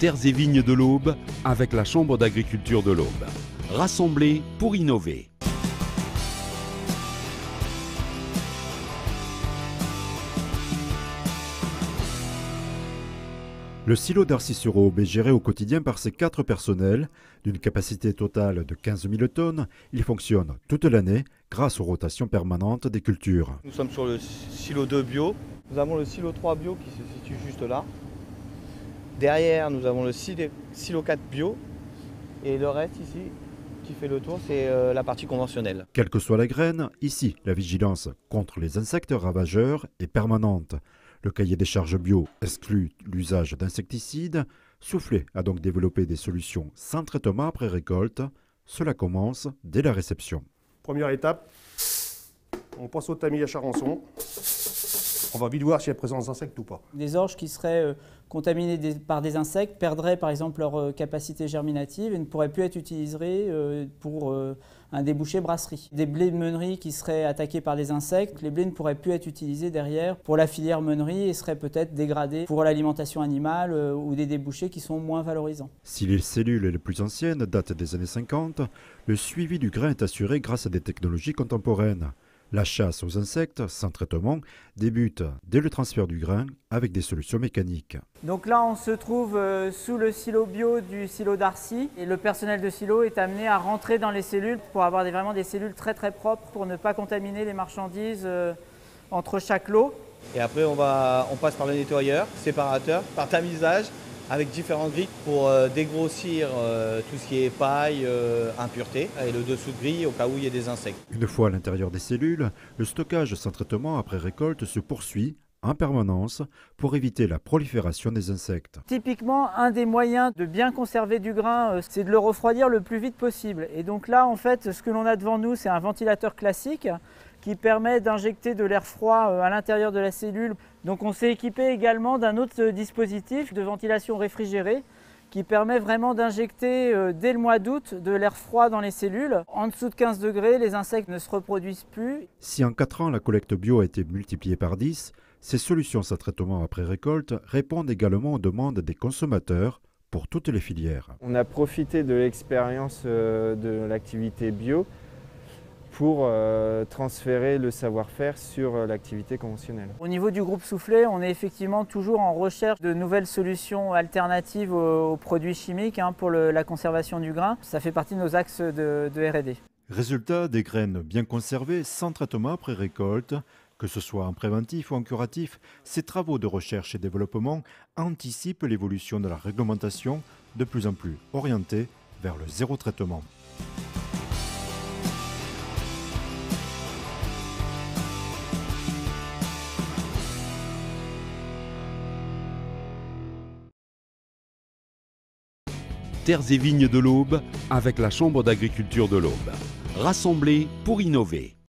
Terres et vignes de l'Aube avec la Chambre d'agriculture de l'Aube. Rassemblés pour innover. Le silo d'Arcis-sur-Aube est géré au quotidien par ses 4 personnels. D'une capacité totale de 15 000 tonnes, il fonctionne toute l'année grâce aux rotations permanentes des cultures. Nous sommes sur le silo 2 bio. Nous avons le silo 3 bio qui se situe juste là. Derrière, nous avons le silo 4 bio. Et le reste ici, qui fait le tour, c'est la partie conventionnelle. Quelle que soit la graine, ici, la vigilance contre les insectes ravageurs est permanente. Le cahier des charges bio exclut l'usage d'insecticides. Soufflet a donc développé des solutions sans traitement après récolte. Cela commence dès la réception. Première étape, on passe au tamis à charançon. On va vite voir s'il y a présence d'insectes ou pas. Des orges qui seraient contaminées par des insectes perdraient par exemple leur capacité germinative et ne pourraient plus être utilisées pour un débouché brasserie. Des blés de meunerie qui seraient attaqués par des insectes, les blés ne pourraient plus être utilisés derrière pour la filière meunerie et seraient peut-être dégradés pour l'alimentation animale ou des débouchés qui sont moins valorisants. Si les cellules les plus anciennes datent des années 50, le suivi du grain est assuré grâce à des technologies contemporaines. La chasse aux insectes, sans traitement, débute dès le transfert du grain avec des solutions mécaniques. Donc là, on se trouve sous le silo bio du silo d'Arcis et le personnel de silo est amené à rentrer dans les cellules pour avoir vraiment des cellules très très propres pour ne pas contaminer les marchandises entre chaque lot. Et après, on passe par le nettoyeur, séparateur, par tamisage, avec différentes grilles pour dégrossir tout ce qui est paille, impureté, et le dessous de grille au cas où il y a des insectes. Une fois à l'intérieur des cellules, le stockage sans traitement après récolte se poursuit en permanence pour éviter la prolifération des insectes. Typiquement, un des moyens de bien conserver du grain, c'est de le refroidir le plus vite possible. Et donc là, en fait, ce que l'on a devant nous, c'est un ventilateur classique qui permet d'injecter de l'air froid à l'intérieur de la cellule. Donc on s'est équipé également d'un autre dispositif de ventilation réfrigérée qui permet vraiment d'injecter dès le mois d'août de l'air froid dans les cellules. En dessous de 15 degrés, les insectes ne se reproduisent plus. Si en 4 ans la collecte bio a été multipliée par 10, ces solutions sans traitement après récolte répondent également aux demandes des consommateurs pour toutes les filières. On a profité de l'expérience de l'activité bio pour transférer le savoir-faire sur l'activité conventionnelle. Au niveau du groupe Soufflet, on est effectivement toujours en recherche de nouvelles solutions alternatives aux produits chimiques pour la conservation du grain. Ça fait partie de nos axes de R&D. Résultat, des graines bien conservées sans traitement après récolte. Que ce soit en préventif ou en curatif, ces travaux de recherche et développement anticipent l'évolution de la réglementation de plus en plus orientée vers le zéro traitement. Terres et vignes de l'Aube avec la Chambre d'agriculture de l'Aube. Rassemblés pour innover.